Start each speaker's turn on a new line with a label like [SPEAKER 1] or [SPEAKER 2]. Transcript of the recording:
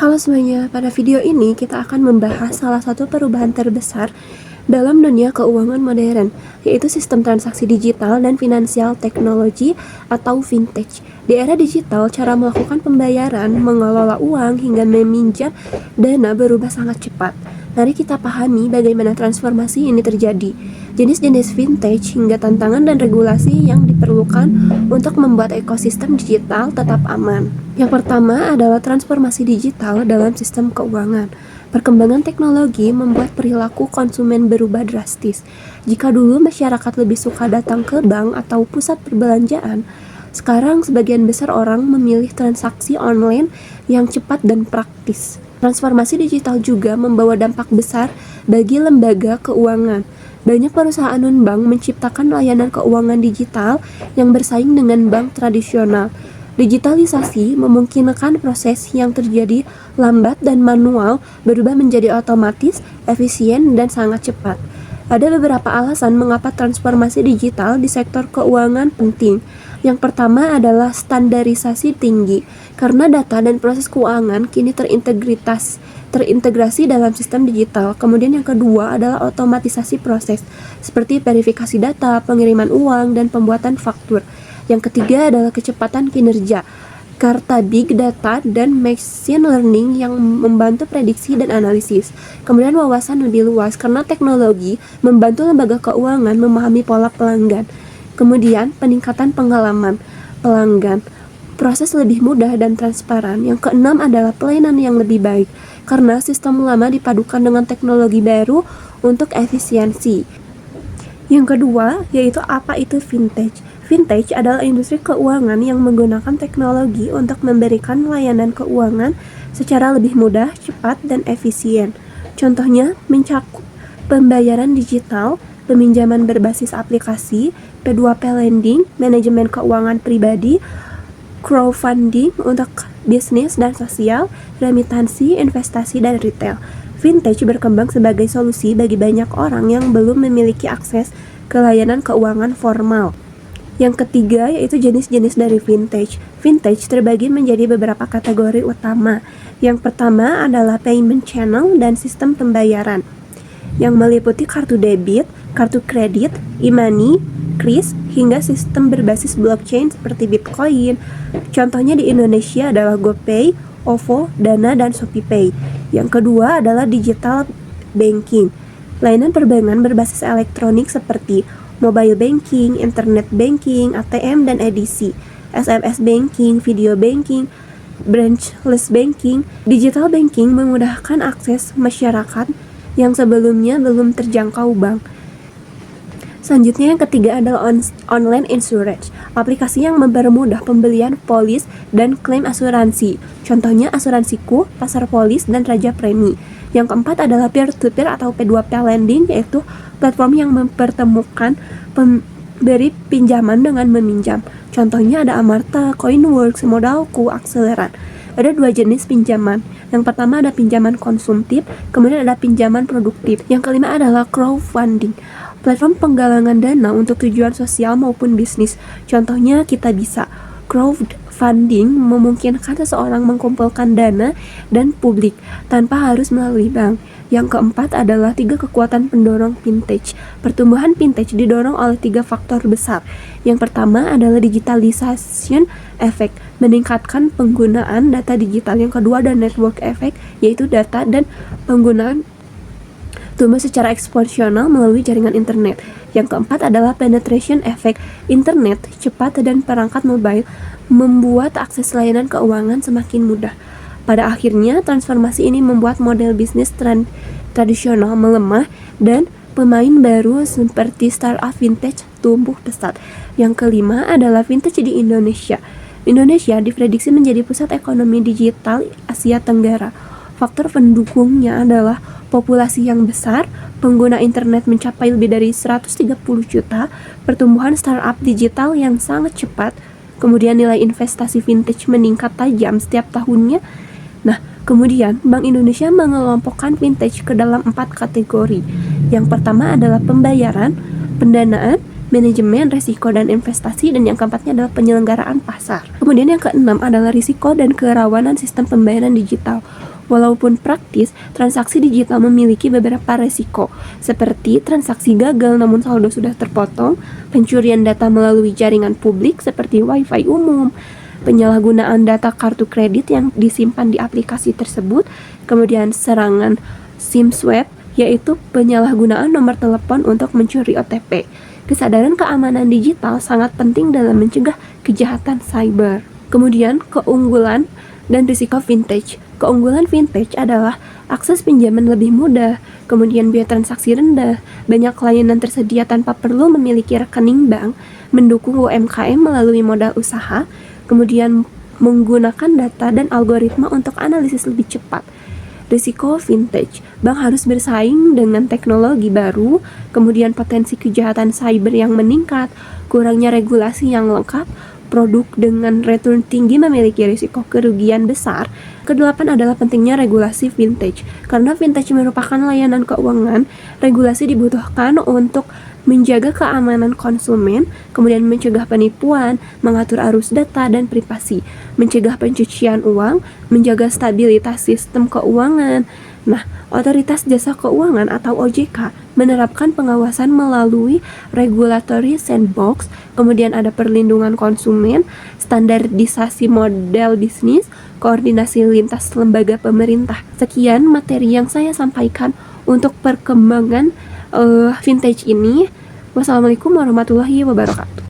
[SPEAKER 1] Halo semuanya, pada video ini kita akan membahas salah satu perubahan terbesar dalam dunia keuangan modern, yaitu sistem transaksi digital dan finansial teknologi atau fintech. Di era digital, cara melakukan pembayaran, mengelola uang, hingga meminjam dana berubah sangat cepat. Mari kita pahami bagaimana transformasi ini terjadi, jenis-jenis fintech, hingga tantangan dan regulasi yang diperlukan untuk membuat ekosistem digital tetap aman. Yang pertama adalah transformasi digital dalam sistem keuangan. Perkembangan teknologi membuat perilaku konsumen berubah drastis. Jika dulu masyarakat lebih suka datang ke bank atau pusat perbelanjaan, sekarang sebagian besar orang memilih transaksi online yang cepat dan praktis. Transformasi digital juga membawa dampak besar bagi lembaga keuangan. Banyak perusahaan non-bank menciptakan layanan keuangan digital yang bersaing dengan bank tradisional. Digitalisasi memungkinkan proses yang terjadi lambat dan manual berubah menjadi otomatis, efisien, dan sangat cepat. Ada beberapa alasan mengapa transformasi digital di sektor keuangan penting. Yang pertama adalah standarisasi tinggi, karena data dan proses keuangan kini terintegrasi dalam sistem digital. Kemudian yang kedua adalah otomatisasi proses, seperti verifikasi data, pengiriman uang, dan pembuatan faktur. Yang ketiga adalah kecepatan kinerja, karena big data dan machine learning yang membantu prediksi dan analisis. Kemudian wawasan lebih luas, karena teknologi membantu lembaga keuangan memahami pola pelanggan. Kemudian peningkatan pengalaman pelanggan, proses lebih mudah dan transparan. Yang keenam adalah pelayanan yang lebih baik, karena sistem lama dipadukan dengan teknologi baru untuk efisiensi. Yang kedua yaitu apa itu fintech. Fintech adalah industri keuangan yang menggunakan teknologi untuk memberikan layanan keuangan secara lebih mudah, cepat, dan efisien. Contohnya mencakup pembayaran digital, peminjaman berbasis aplikasi, P2P lending, manajemen keuangan pribadi, crowdfunding untuk bisnis dan sosial, remitansi, investasi, dan retail. Fintech berkembang sebagai solusi bagi banyak orang yang belum memiliki akses ke layanan keuangan formal. Yang ketiga yaitu jenis-jenis dari fintech. Fintech terbagi menjadi beberapa kategori utama. Yang pertama adalah payment channel dan sistem pembayaran, yang meliputi kartu debit, kartu kredit, e-money, kris, hingga sistem berbasis blockchain seperti Bitcoin. Contohnya di Indonesia adalah GoPay, OVO, Dana, dan ShopeePay. Yang kedua adalah digital banking, layanan perbankan berbasis elektronik seperti mobile banking, internet banking, ATM, dan edisi, SMS banking, video banking, branchless banking. Digital banking memudahkan akses masyarakat yang sebelumnya belum terjangkau bank. Selanjutnya yang ketiga adalah online insurance, aplikasi yang mempermudah pembelian polis dan klaim asuransi. Contohnya asuransiku, pasar polis, dan raja premi. Yang keempat adalah peer-to-peer atau P2P lending, yaitu platform yang mempertemukan pemberi pinjaman dengan meminjam. Contohnya ada Amarta, Coinworks, Modalku, Akseleran. Ada dua jenis pinjaman. Yang pertama ada pinjaman konsumtif, kemudian ada pinjaman produktif. Yang kelima adalah crowdfunding, platform penggalangan dana untuk tujuan sosial maupun bisnis. Contohnya kita bisa. Crowdfunding memungkinkan seseorang mengumpulkan dana dan publik tanpa harus melalui bank. Yang keempat adalah 3 kekuatan pendorong fintech. Pertumbuhan fintech didorong oleh 3 faktor besar. Yang pertama adalah digitalization effect, meningkatkan penggunaan data digital. Yang kedua ada network effect, yaitu data dan penggunaan tumbuh secara eksponensial melalui jaringan internet. Yang keempat adalah penetration effect, internet cepat dan perangkat mobile membuat akses layanan keuangan semakin mudah. Pada akhirnya, transformasi ini membuat model bisnis tradisional melemah dan pemain baru seperti startup fintech tumbuh pesat. Yang kelima adalah fintech di Indonesia. Indonesia diprediksi menjadi pusat ekonomi digital Asia Tenggara. Faktor pendukungnya adalah populasi yang besar, pengguna internet mencapai lebih dari 130 juta, pertumbuhan startup digital yang sangat cepat, kemudian nilai investasi fintech meningkat tajam setiap tahunnya. Nah, kemudian Bank Indonesia mengelompokkan fintech ke dalam 4 kategori. Yang pertama adalah pembayaran, pendanaan, manajemen risiko dan investasi, dan yang keempatnya adalah penyelenggaraan pasar. Kemudian yang keenam adalah risiko dan kerawanan sistem pembayaran digital. Walaupun praktis, transaksi digital memiliki beberapa risiko, seperti transaksi gagal namun saldo sudah terpotong, pencurian data melalui jaringan publik seperti wifi umum, penyalahgunaan data kartu kredit yang disimpan di aplikasi tersebut, kemudian serangan SIM swap, yaitu penyalahgunaan nomor telepon untuk mencuri OTP. Kesadaran keamanan digital sangat penting dalam mencegah kejahatan cyber. Kemudian, keunggulan dan risiko vintage. Keunggulan vintage adalah akses pinjaman lebih mudah, kemudian biaya transaksi rendah, banyak layanan tersedia tanpa perlu memiliki rekening bank, mendukung UMKM melalui modal usaha, kemudian menggunakan data dan algoritma untuk analisis lebih cepat. Risiko vintage, bank harus bersaing dengan teknologi baru, kemudian potensi kejahatan cyber yang meningkat, kurangnya regulasi yang lengkap, produk dengan return tinggi memiliki risiko kerugian besar. Kedelapan adalah pentingnya regulasi vintage. Karena vintage merupakan layanan keuangan, regulasi dibutuhkan untuk menjaga keamanan konsumen, kemudian mencegah penipuan, mengatur arus data dan privasi, mencegah pencucian uang, menjaga stabilitas sistem keuangan. Nah, Otoritas Jasa Keuangan atau OJK menerapkan pengawasan melalui regulatory sandbox, kemudian ada perlindungan konsumen, standarisasi model bisnis, koordinasi lintas lembaga pemerintah. Sekian materi yang saya sampaikan untuk perkembangan vintage ini. Wassalamualaikum warahmatullahi wabarakatuh.